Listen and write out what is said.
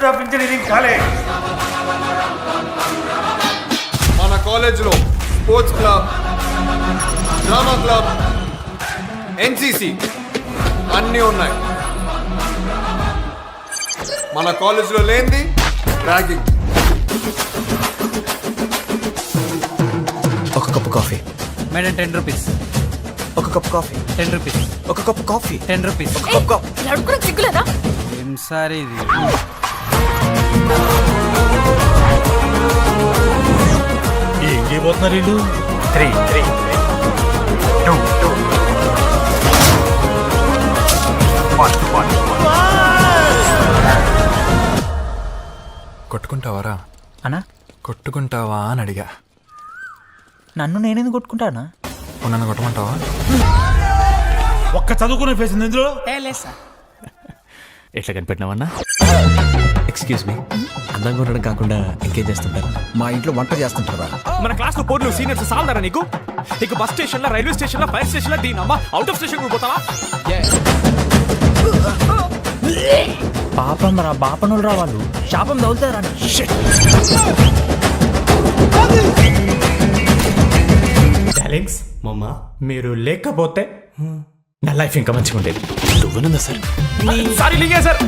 Institute of engineering college. మన కాలేజీలో sports club, drama club, NCC అన్నీ ఉన్నాయి. మన కాలేజీలో లేనిది ర్యాగింగ్. ఒక కప్పు కాఫీ మేడం 10 రూపీస్. ఒక కప్పు కాఫీ 10 రూపీస్. ఒక కప్పు కాఫీ 10 రూపీస్. ఒక కప్పు కాఫీ. అడుగురా సిగ్గులేదా? ఏం సార్ ఇది? ఏం చేయబోతున్నారు వీళ్ళు? 3 2 1. కొట్టుకుంటావారా అన్నా కొట్టుకుంటావా అని అడిగా. నన్ను నేనేందుకు కొట్టుకుంటానా? నన్ను కొట్టమంటావా? ఒక్క చదువుకునే ఫేస్ ఉంది ఇందులో. ఎట్లా కనిపెట్టినావన్నా? ఎక్స్క్యూజ్ మీ, అందంగా ఉండడం కాకుండా ఇంకేం చేస్తుంటారు? మా ఇంట్లో వంట చేస్తుంటారా? మన క్లాస్ లో పోర్లు సీనియర్స్ సాల్దారా నీకు? ఇక బస్ స్టేషన్ లో, రైల్వే స్టేషన్ లో, ఫైర్ స్టేషన్ లో దీని అమ్మ అవుట్ ఆఫ్ స్టేషన్ పోతావా? పాపం రా, బాపనులు రా వాళ్ళు. శాపం తగులుతారా? డార్లింగ్స్ మమ్మ మీరు లేకపోతే నా లైఫ్ ఇంకా మంచిగా ఉండేది. నువ్వునుందా సార్? సారీ లింగే సార్.